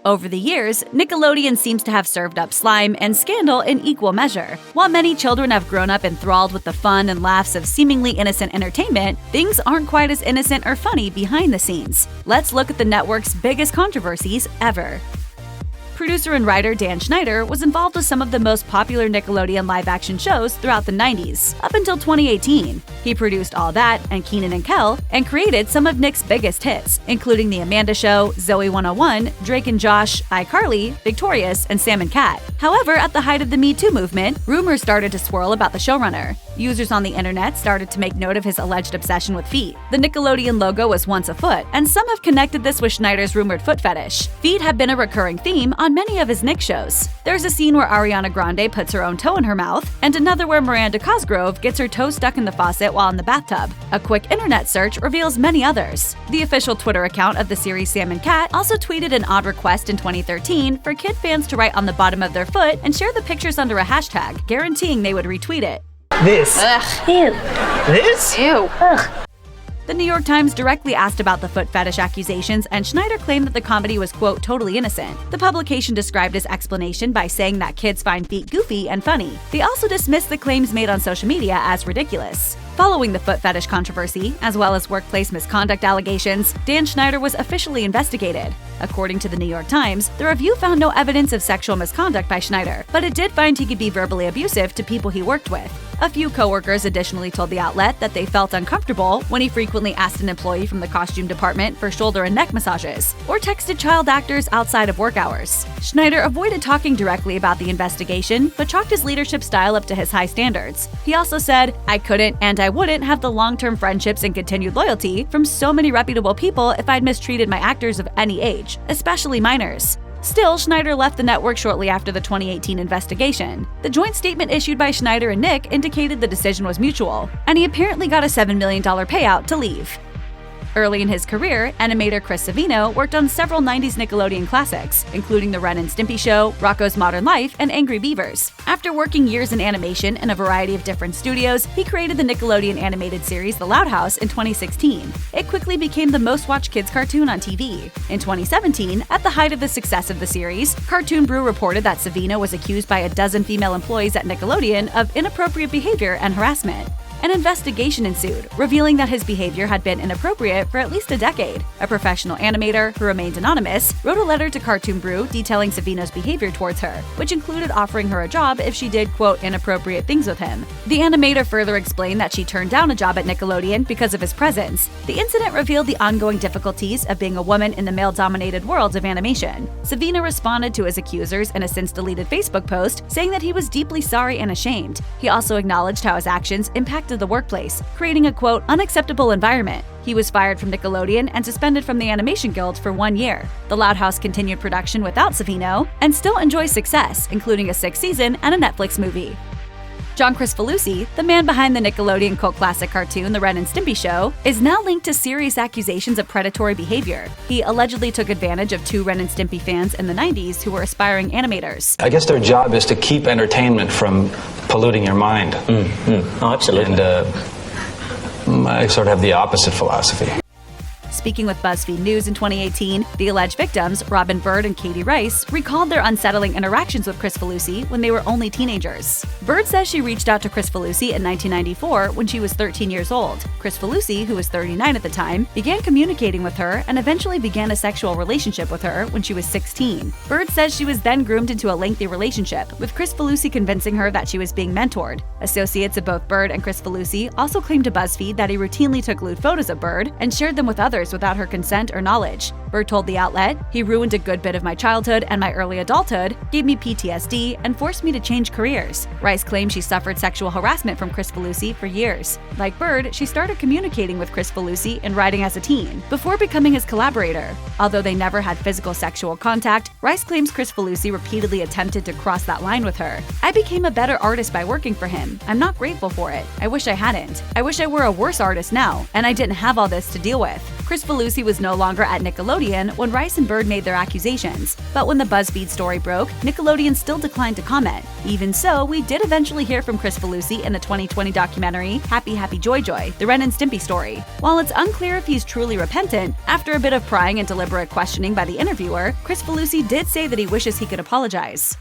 Over the years, Nickelodeon seems to have served up slime and scandal in equal measure. While many children have grown up enthralled with the fun and laughs of seemingly innocent entertainment, things aren't quite as innocent or funny behind the scenes. Let's look at the network's biggest controversies ever. Producer and writer Dan Schneider was involved with some of the most popular Nickelodeon live-action shows throughout the 90s, up until 2018. He produced All That and Kenan and Kel, and created some of Nick's biggest hits, including The Amanda Show, Zoey 101, Drake and Josh, iCarly, Victorious, and Sam and Cat. However, at the height of the Me Too movement, rumors started to swirl about the showrunner. Users on the internet started to make note of his alleged obsession with feet. The Nickelodeon logo was once a foot, and some have connected this with Schneider's rumored foot fetish. Feet have been a recurring theme on many of his Nick shows. There's a scene where Ariana Grande puts her own toe in her mouth, and another where Miranda Cosgrove gets her toe stuck in the faucet while in the bathtub. A quick internet search reveals many others. The official Twitter account of the series Sam and Cat also tweeted an odd request in 2013 for kid fans to write on the bottom of their foot and share the pictures under a hashtag, guaranteeing they would retweet it. This. Ugh. Ew. This? Ew. Ugh. The New York Times directly asked about the foot fetish accusations, and Schneider claimed that the comedy was, quote, totally innocent. The publication described his explanation by saying that kids find feet goofy and funny. They also dismissed the claims made on social media as ridiculous. Following the foot fetish controversy, as well as workplace misconduct allegations, Dan Schneider was officially investigated. According to the New York Times, the review found no evidence of sexual misconduct by Schneider, but it did find he could be verbally abusive to people he worked with. A few coworkers additionally told the outlet that they felt uncomfortable when he frequently asked an employee from the costume department for shoulder and neck massages, or texted child actors outside of work hours. Schneider avoided talking directly about the investigation, but chalked his leadership style up to his high standards. He also said, "I couldn't and I wouldn't have the long-term friendships and continued loyalty from so many reputable people if I'd mistreated my actors of any age, especially minors." Still, Schneider left the network shortly after the 2018 investigation. The joint statement issued by Schneider and Nick indicated the decision was mutual, and he apparently got a $7 million payout to leave. Early in his career, animator Chris Savino worked on several 90s Nickelodeon classics, including The Ren Stimpy Show, Rocko's Modern Life, and Angry Beavers. After working years in animation in a variety of different studios, he created the Nickelodeon animated series The Loud House in 2016. It quickly became the most-watched kids cartoon on TV. In 2017, at the height of the success of the series, Cartoon Brew reported that Savino was accused by a dozen female employees at Nickelodeon of inappropriate behavior and harassment. An investigation ensued, revealing that his behavior had been inappropriate for at least a decade. A professional animator, who remained anonymous, wrote a letter to Cartoon Brew detailing Savino's behavior towards her, which included offering her a job if she did, quote, inappropriate things with him. The animator further explained that she turned down a job at Nickelodeon because of his presence. The incident revealed the ongoing difficulties of being a woman in the male-dominated worlds of animation. Savino responded to his accusers in a since-deleted Facebook post, saying that he was deeply sorry and ashamed. He also acknowledged how his actions impacted the workplace, creating a, quote, unacceptable environment. He was fired from Nickelodeon and suspended from the Animation Guild for 1 year. The Loud House continued production without Savino and still enjoys success, including a 6th season and a Netflix movie. John Kricfalusi, the man behind the Nickelodeon cult classic cartoon The Ren and Stimpy Show, is now linked to serious accusations of predatory behavior. He allegedly took advantage of 2 Ren and Stimpy fans in the 90s who were aspiring animators. I guess their job is to keep entertainment from polluting your mind. Oh, absolutely. And I sort of have the opposite philosophy. Speaking with BuzzFeed News in 2018, the alleged victims, Robin Bird and Katie Rice, recalled their unsettling interactions with Kricfalusi when they were only teenagers. Bird says she reached out to Kricfalusi in 1994 when she was 13 years old. Kricfalusi, who was 39 at the time, began communicating with her and eventually began a sexual relationship with her when she was 16. Bird says she was then groomed into a lengthy relationship, with Kricfalusi convincing her that she was being mentored. Associates of both Bird and Kricfalusi also claimed to BuzzFeed that he routinely took lewd photos of Bird and shared them with others without her consent or knowledge. Bird told the outlet, "He ruined a good bit of my childhood and my early adulthood, gave me PTSD, and forced me to change careers." Rice claimed she suffered sexual harassment from Kricfalusi for years. Like Bird, she started communicating with Kricfalusi and writing as a teen, before becoming his collaborator. Although they never had physical sexual contact, Rice claims Kricfalusi repeatedly attempted to cross that line with her. "I became a better artist by working for him. I'm not grateful for it. I wish I hadn't. I wish I were a worse artist now, and I didn't have all this to deal with." Kricfalusi was no longer at Nickelodeon when Rice and Bird made their accusations, but when the BuzzFeed story broke, Nickelodeon still declined to comment. Even so, we did eventually hear from Kricfalusi in the 2020 documentary Happy Happy Joy Joy, the Ren and Stimpy story. While it's unclear if he's truly repentant, after a bit of prying and deliberate questioning by the interviewer, Kricfalusi did say that he wishes he could apologize.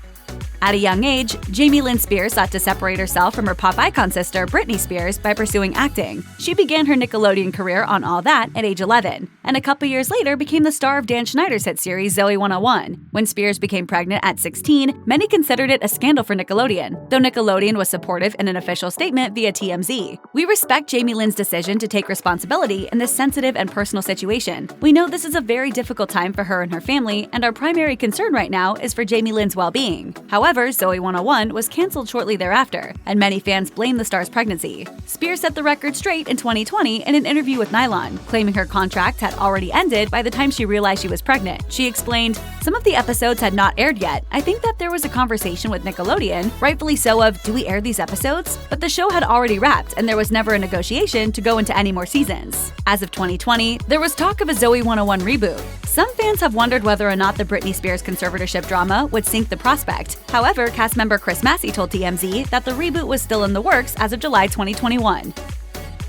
At a young age, Jamie Lynn Spears sought to separate herself from her pop icon sister Britney Spears by pursuing acting. She began her Nickelodeon career on All That at age 11, and a couple years later became the star of Dan Schneider's hit series Zoey 101. When Spears became pregnant at 16, many considered it a scandal for Nickelodeon, though Nickelodeon was supportive in an official statement via TMZ. "We respect Jamie Lynn's decision to take responsibility in this sensitive and personal situation. We know this is a very difficult time for her and her family, and our primary concern right now is for Jamie Lynn's well-being." However, Zoey 101 was canceled shortly thereafter, and many fans blamed the star's pregnancy. Spears set the record straight in 2020 in an interview with Nylon, claiming her contract had already ended by the time she realized she was pregnant. She explained, "Some of the episodes had not aired yet. I think that there was a conversation with Nickelodeon, rightfully so, of do we air these episodes? But the show had already wrapped, and there was never a negotiation to go into any more seasons." As of 2020, there was talk of a Zoey 101 reboot. Some fans have wondered whether or not the Britney Spears conservatorship drama would sink the prospect. However, cast member Chris Massey told TMZ that the reboot was still in the works as of July 2021.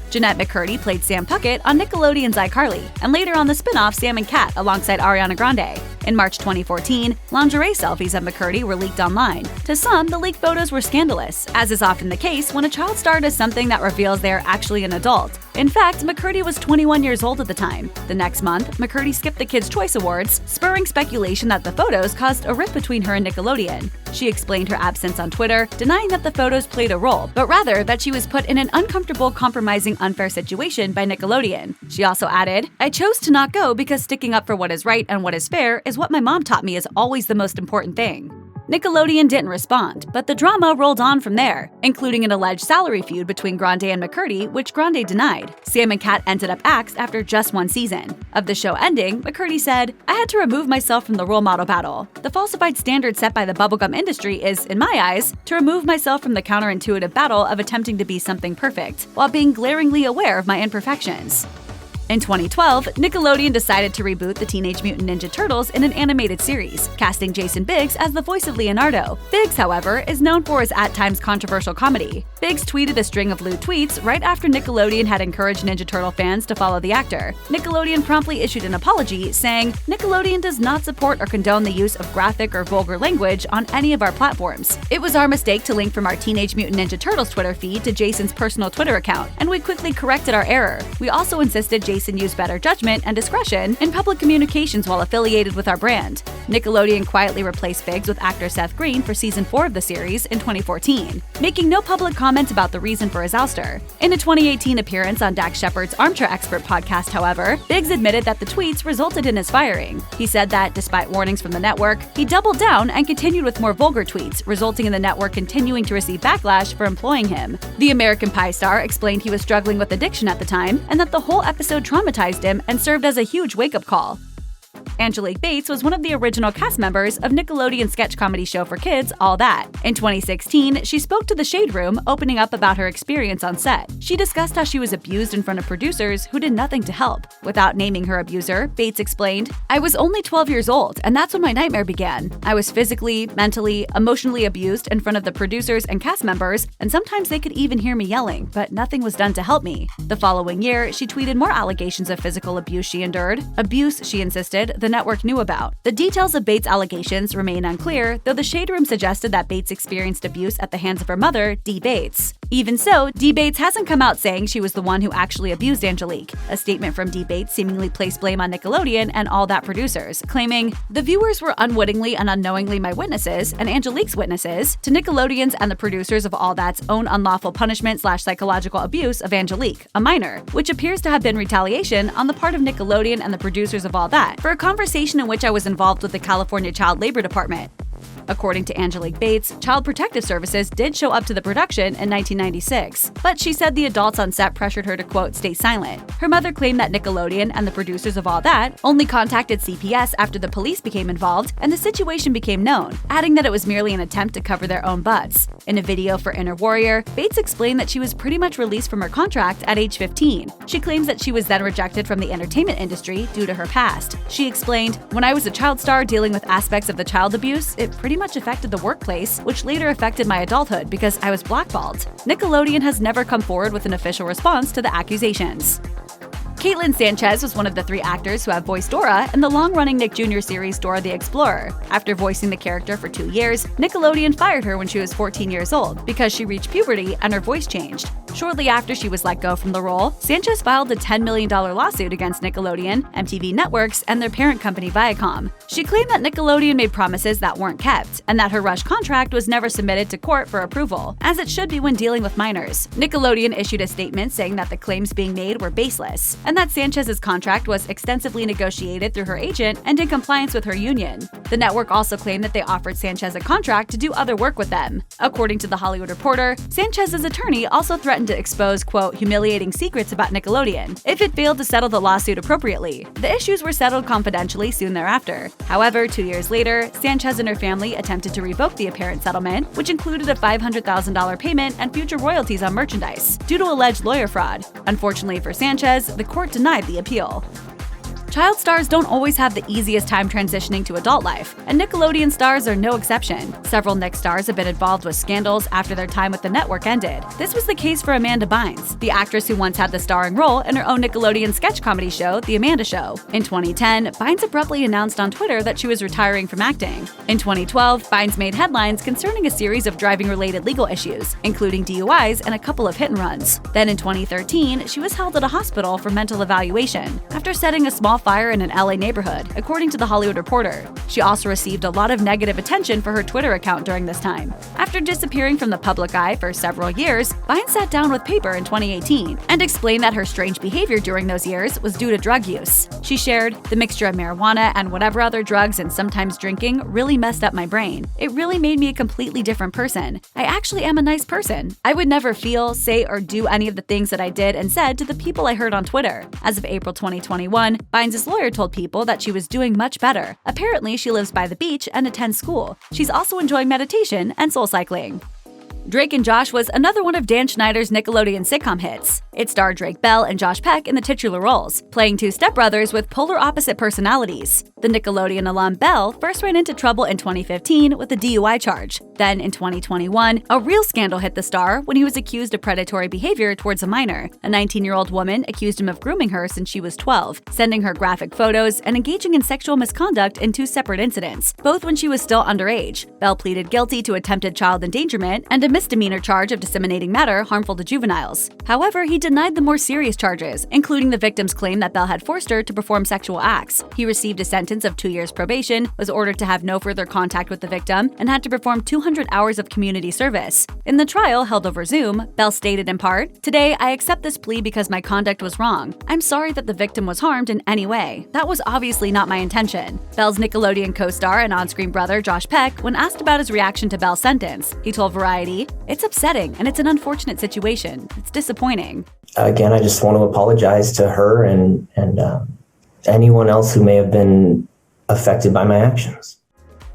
Jeanette McCurdy played Sam Puckett on Nickelodeon's iCarly, and later on the spin-off Sam and Cat alongside Ariana Grande. In March 2014, lingerie selfies of McCurdy were leaked online. To some, the leaked photos were scandalous, as is often the case when a child star does something that reveals they are actually an adult. In fact, McCurdy was 21 years old at the time. The next month, McCurdy skipped the Kids' Choice Awards, spurring speculation that the photos caused a rift between her and Nickelodeon. She explained her absence on Twitter, denying that the photos played a role, but rather that she was put in an uncomfortable, compromising, unfair situation by Nickelodeon. She also added, "I chose to not go because sticking up for what is right and what is fair is what my mom taught me is always the most important thing." Nickelodeon didn't respond, but the drama rolled on from there, including an alleged salary feud between Grande and McCurdy, which Grande denied. Sam and Cat ended up axed after just one season. Of the show ending, McCurdy said, "I had to remove myself from the role model battle. The falsified standard set by the bubblegum industry is, in my eyes, to remove myself from the counterintuitive battle of attempting to be something perfect, while being glaringly aware of my imperfections." In 2012, Nickelodeon decided to reboot the Teenage Mutant Ninja Turtles in an animated series, casting Jason Biggs as the voice of Leonardo. Biggs, however, is known for his at-times controversial comedy. Biggs tweeted a string of lewd tweets right after Nickelodeon had encouraged Ninja Turtle fans to follow the actor. Nickelodeon promptly issued an apology, saying, "Nickelodeon does not support or condone the use of graphic or vulgar language on any of our platforms. It was our mistake to link from our Teenage Mutant Ninja Turtles Twitter feed to Jason's personal Twitter account, and we quickly corrected our error. We also insisted Jason used better judgment and discretion in public communications while affiliated with our brand." Nickelodeon quietly replaced Biggs with actor Seth Green for season 4 of the series in 2014, making no public comment about the reason for his ouster. In a 2018 appearance on Dax Shepard's Armchair Expert podcast, however, Biggs admitted that the tweets resulted in his firing. He said that, despite warnings from the network, he doubled down and continued with more vulgar tweets, resulting in the network continuing to receive backlash for employing him. The American Pie star explained he was struggling with addiction at the time, and that the whole episode traumatized him and served as a huge wake-up call. Angelique Bates was one of the original cast members of Nickelodeon's sketch comedy show for kids, All That. In 2016, she spoke to The Shade Room, opening up about her experience on set. She discussed how she was abused in front of producers who did nothing to help. Without naming her abuser, Bates explained, "I was only 12 years old, and that's when my nightmare began. I was physically, mentally, emotionally abused in front of the producers and cast members, and sometimes they could even hear me yelling, but nothing was done to help me." The following year, she tweeted more allegations of physical abuse she endured. Abuse, she insisted, the network knew about. The details of Bates' allegations remain unclear, though the Shade Room suggested that Bates experienced abuse at the hands of her mother, Dee Bates. Even so, Dee Bates hasn't come out saying she was the one who actually abused Angelique. A statement from Dee Bates seemingly placed blame on Nickelodeon and All That producers, claiming, "The viewers were unwittingly and unknowingly my witnesses, and Angelique's witnesses, to Nickelodeon's and the producers of All That's own unlawful punishment/psychological abuse of Angelique, a minor," which appears to have been retaliation on the part of Nickelodeon and the producers of All That for a conversation in which I was involved with the California Child Labor Department. According to Angelique Bates, Child Protective Services did show up to the production in 1996, but she said the adults on set pressured her to, quote, stay silent. Her mother claimed that Nickelodeon and the producers of All That only contacted CPS after the police became involved and the situation became known, adding that it was merely an attempt to cover their own butts. In a video for Inner Warrior, Bates explained that she was pretty much released from her contract at age 15. She claims that she was then rejected from the entertainment industry due to her past. She explained, "When I was a child star dealing with aspects of the child abuse, it pretty much affected the workplace, which later affected my adulthood because I was blackballed." Nickelodeon has never come forward with an official response to the accusations. Sanchez was one of the 3 actors who have voiced Dora in the long-running Nick Jr. series Dora the Explorer. After voicing the character for 2 years, Nickelodeon fired her when she was 14 years old because she reached puberty and her voice changed. Shortly after she was let go from the role, Sanchez filed a $10 million lawsuit against Nickelodeon, MTV Networks, and their parent company Viacom. She claimed that Nickelodeon made promises that weren't kept, and that her rush contract was never submitted to court for approval, as it should be when dealing with minors. Nickelodeon issued a statement saying that the claims being made were baseless, and that Sanchez's contract was extensively negotiated through her agent and in compliance with her union. The network also claimed that they offered Sanchez a contract to do other work with them. According to The Hollywood Reporter, Sanchez's attorney also threatened to expose, quote, humiliating secrets about Nickelodeon if it failed to settle the lawsuit appropriately. The issues were settled confidentially soon thereafter. However, 2 years later, Sanchez and her family attempted to revoke the apparent settlement, which included a $500,000 payment and future royalties on merchandise, due to alleged lawyer fraud. Unfortunately for Sanchez, the court denied the appeal. Child stars don't always have the easiest time transitioning to adult life, and Nickelodeon stars are no exception. Several Nick stars have been involved with scandals after their time with the network ended. This was the case for Amanda Bynes, the actress who once had the starring role in her own Nickelodeon sketch comedy show, The Amanda Show. In 2010, Bynes abruptly announced on Twitter that she was retiring from acting. In 2012, Bynes made headlines concerning a series of driving-related legal issues, including DUIs and a couple of hit-and-runs. Then in 2013, she was held at a hospital for mental evaluation after setting a small fire in an LA neighborhood, according to The Hollywood Reporter. She also received a lot of negative attention for her Twitter account during this time. After disappearing from the public eye for several years, Bynes sat down with Paper in 2018 and explained that her strange behavior during those years was due to drug use. She shared, "The mixture of marijuana and whatever other drugs and sometimes drinking really messed up my brain. It really made me a completely different person. I actually am a nice person. I would never feel, say, or do any of the things that I did and said to the people I heard on Twitter." As of April 2021, Bynes' lawyer told People that she was doing much better. Apparently, she lives by the beach and attends school. She's also enjoying meditation and soul cycling. Drake and Josh was another one of Dan Schneider's Nickelodeon sitcom hits. It starred Drake Bell and Josh Peck in the titular roles, playing 2 stepbrothers with polar opposite personalities. The Nickelodeon alum Bell first ran into trouble in 2015 with a DUI charge. Then, in 2021, a real scandal hit the star when he was accused of predatory behavior towards a minor. A 19-year-old woman accused him of grooming her since she was 12, sending her graphic photos and engaging in sexual misconduct in 2 separate incidents, both when she was still underage. Bell pleaded guilty to attempted child endangerment and a misdemeanor charge of disseminating matter harmful to juveniles. However, he denied the more serious charges, including the victim's claim that Bell had forced her to perform sexual acts. He received a sentence of 2 years probation, was ordered to have no further contact with the victim, and had to perform 200 hours of community service. In the trial, held over Zoom, Bell stated in part, "Today, I accept this plea because my conduct was wrong. I'm sorry that the victim was harmed in any way. That was obviously not my intention." Bell's Nickelodeon co-star and on-screen brother, Josh Peck, when asked about his reaction to Bell's sentence, he told Variety, "It's upsetting and it's an unfortunate situation. It's disappointing." Again, I just want to apologize to her and anyone else who may have been affected by my actions.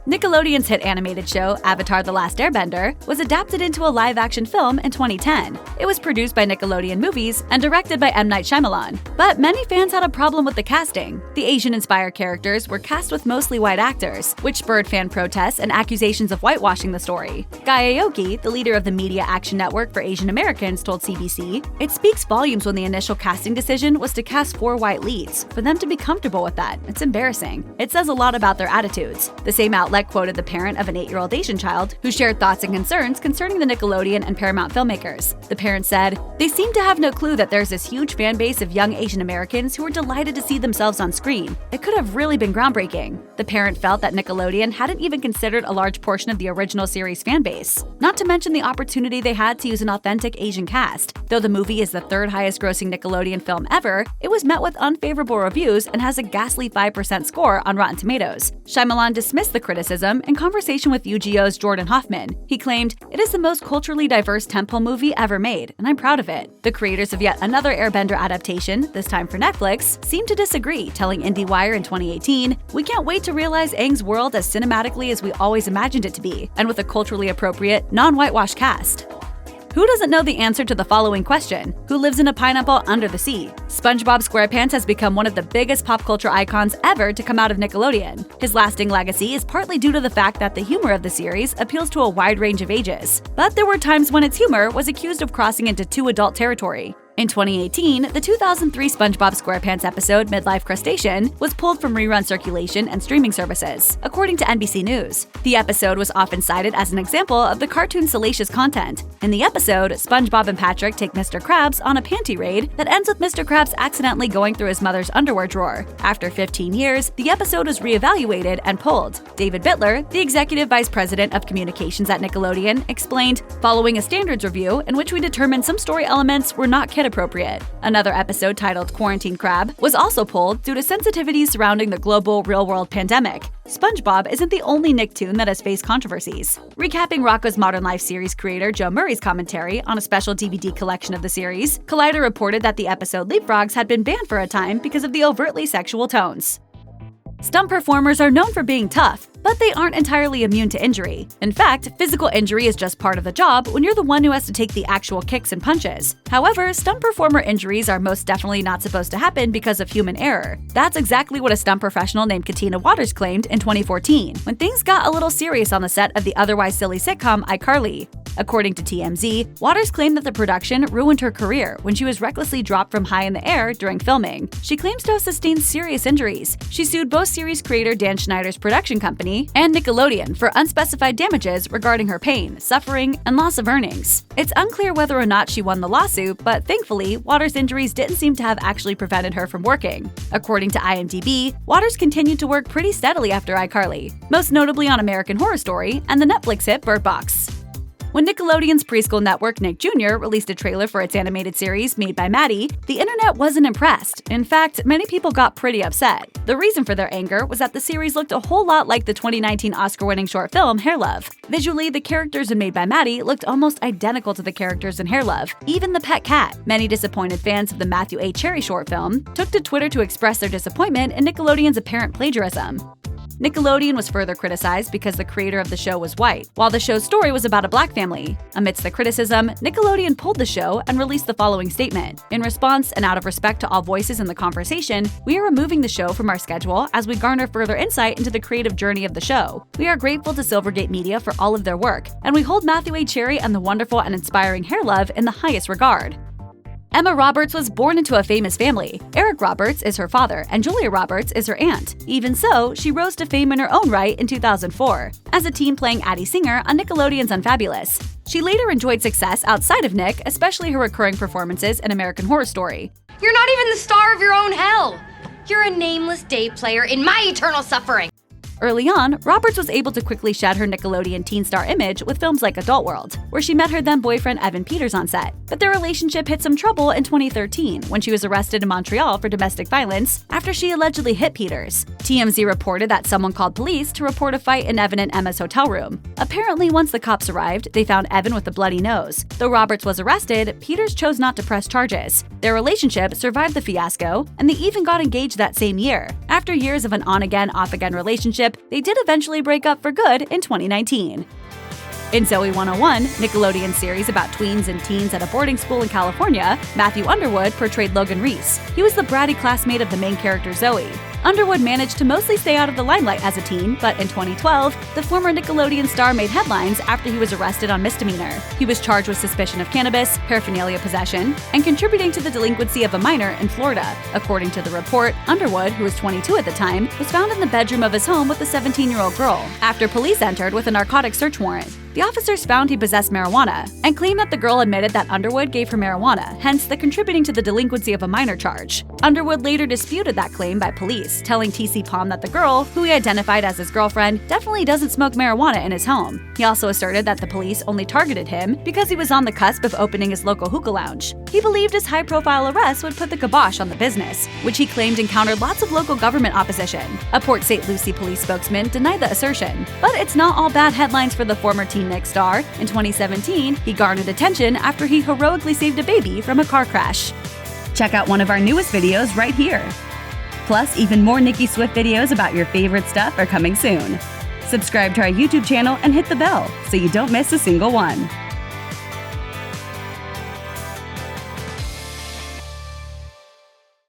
Nickelodeon's hit animated show, Avatar: The Last Airbender, was adapted into a live-action film in 2010. It was produced by Nickelodeon Movies and directed by M. Night Shyamalan. But many fans had a problem with the casting. The Asian-inspired characters were cast with mostly white actors, which spurred fan protests and accusations of whitewashing the story. Guy Aoki, the leader of the Media Action Network for Asian Americans, told CBC, "It speaks volumes when the initial casting decision was to cast 4 white leads. For them to be comfortable with that, it's embarrassing. It says a lot about their attitudes." The same outlet quoted the parent of an 8-year-old Asian child who shared thoughts and concerns concerning the Nickelodeon and Paramount filmmakers. The parent said, "They seem to have no clue that there's this huge fan base of young Asian Americans who are delighted to see themselves on screen. It could have really been groundbreaking." The parent felt that Nickelodeon hadn't even considered a large portion of the original series fan base, not to mention the opportunity they had to use an authentic Asian cast. Though the movie is the 3rd highest grossing Nickelodeon film ever, it was met with unfavorable reviews and has a ghastly 5% score on Rotten Tomatoes. Shyamalan dismissed the criticism criticism in conversation with UGO's Jordan Hoffman. He claimed, "It is the most culturally diverse tentpole movie ever made, and I'm proud of it." The creators of yet another Airbender adaptation, this time for Netflix, seemed to disagree, telling IndieWire in 2018, "We can't wait to realize Aang's world as cinematically as we always imagined it to be, and with a culturally appropriate, non-whitewashed cast." Who doesn't know the answer to the following question? Who lives in a pineapple under the sea? SpongeBob SquarePants has become one of the biggest pop culture icons ever to come out of Nickelodeon. His lasting legacy is partly due to the fact that the humor of the series appeals to a wide range of ages. But there were times when its humor was accused of crossing into too adult territory. In 2018, the 2003 SpongeBob SquarePants episode Midlife Crustacean was pulled from rerun circulation and streaming services, according to NBC News. The episode was often cited as an example of the cartoon's salacious content. In the episode, SpongeBob and Patrick take Mr. Krabs on a panty raid that ends with Mr. Krabs accidentally going through his mother's underwear drawer. After 15 years, the episode was reevaluated and pulled. David Bittler, the executive vice president of communications at Nickelodeon, explained, "Following a standards review in which we determined some story elements were not kid-appropriate." Another episode titled Quarantine Crab was also pulled due to sensitivities surrounding the global real-world pandemic. SpongeBob isn't the only Nicktoon that has faced controversies. Recapping Rocko's Modern Life series creator Joe Murray's commentary on a special DVD collection of the series, Collider reported that the episode Leapfrogs had been banned for a time because of the overtly sexual tones. Stunt performers are known for being tough, but they aren't entirely immune to injury. In fact, physical injury is just part of the job when you're the one who has to take the actual kicks and punches. However, stunt performer injuries are most definitely not supposed to happen because of human error. That's exactly what a stunt professional named Katina Waters claimed in 2014, when things got a little serious on the set of the otherwise silly sitcom iCarly. According to TMZ, Waters claimed that the production ruined her career when she was recklessly dropped from high in the air during filming. She claims to have sustained serious injuries. She sued both series creator Dan Schneider's production company and Nickelodeon for unspecified damages regarding her pain, suffering, and loss of earnings. It's unclear whether or not she won the lawsuit, but thankfully, Waters' injuries didn't seem to have actually prevented her from working. According to IMDb, Waters continued to work pretty steadily after iCarly, most notably on American Horror Story and the Netflix hit Bird Box. When Nickelodeon's preschool network Nick Jr. released a trailer for its animated series Made by Maddie, the internet wasn't impressed. In fact, many people got pretty upset. The reason for their anger was that the series looked a whole lot like the 2019 Oscar-winning short film Hair Love. Visually, the characters in Made by Maddie looked almost identical to the characters in Hair Love, even the pet cat. Many disappointed fans of the Matthew A. Cherry short film took to Twitter to express their disappointment in Nickelodeon's apparent plagiarism. Nickelodeon was further criticized because the creator of the show was white, while the show's story was about a black family. Amidst the criticism, Nickelodeon pulled the show and released the following statement. "In response and out of respect to all voices in the conversation, we are removing the show from our schedule as we garner further insight into the creative journey of the show. We are grateful to Silvergate Media for all of their work, and we hold Matthew A. Cherry and the wonderful and inspiring Hair Love in the highest regard." Emma Roberts was born into a famous family. Eric Roberts is her father, and Julia Roberts is her aunt. Even so, she rose to fame in her own right in 2004, as a teen playing Addie Singer on Nickelodeon's Unfabulous. She later enjoyed success outside of Nick, especially her recurring performances in American Horror Story. "You're not even the star of your own hell! You're a nameless day player in my eternal suffering!" Early on, Roberts was able to quickly shed her Nickelodeon teen star image with films like Adult World, where she met her then-boyfriend Evan Peters on set. But their relationship hit some trouble in 2013 when she was arrested in Montreal for domestic violence after she allegedly hit Peters. TMZ reported that someone called police to report a fight in Evan and Emma's hotel room. Apparently, once the cops arrived, they found Evan with a bloody nose. Though Roberts was arrested, Peters chose not to press charges. Their relationship survived the fiasco, and they even got engaged that same year. After years of an on-again, off-again relationship, they did eventually break up for good in 2019. In Zoe 101, Nickelodeon's series about tweens and teens at a boarding school in California, Matthew Underwood portrayed Logan Reese. He was the bratty classmate of the main character Zoe. Underwood managed to mostly stay out of the limelight as a teen, but in 2012, the former Nickelodeon star made headlines after he was arrested on misdemeanor. He was charged with suspicion of cannabis, paraphernalia possession, and contributing to the delinquency of a minor in Florida. According to the report, Underwood, who was 22 at the time, was found in the bedroom of his home with a 17-year-old girl after police entered with a narcotic search warrant. The officers found he possessed marijuana and claimed that the girl admitted that Underwood gave her marijuana, hence the contributing to the delinquency of a minor charge. Underwood later disputed that claim by police, telling TC Palm that the girl, who he identified as his girlfriend, definitely doesn't smoke marijuana in his home. He also asserted that the police only targeted him because he was on the cusp of opening his local hookah lounge. He believed his high-profile arrest would put the kibosh on the business, which he claimed encountered lots of local government opposition. A Port St. Lucie police spokesman denied the assertion. But it's not all bad headlines for the former Teen Nick star. In 2017, he garnered attention after he heroically saved a baby from a car crash. Check out one of our newest videos right here. Plus, even more Nicki Swift videos about your favorite stuff are coming soon. Subscribe to our YouTube channel and hit the bell so you don't miss a single one.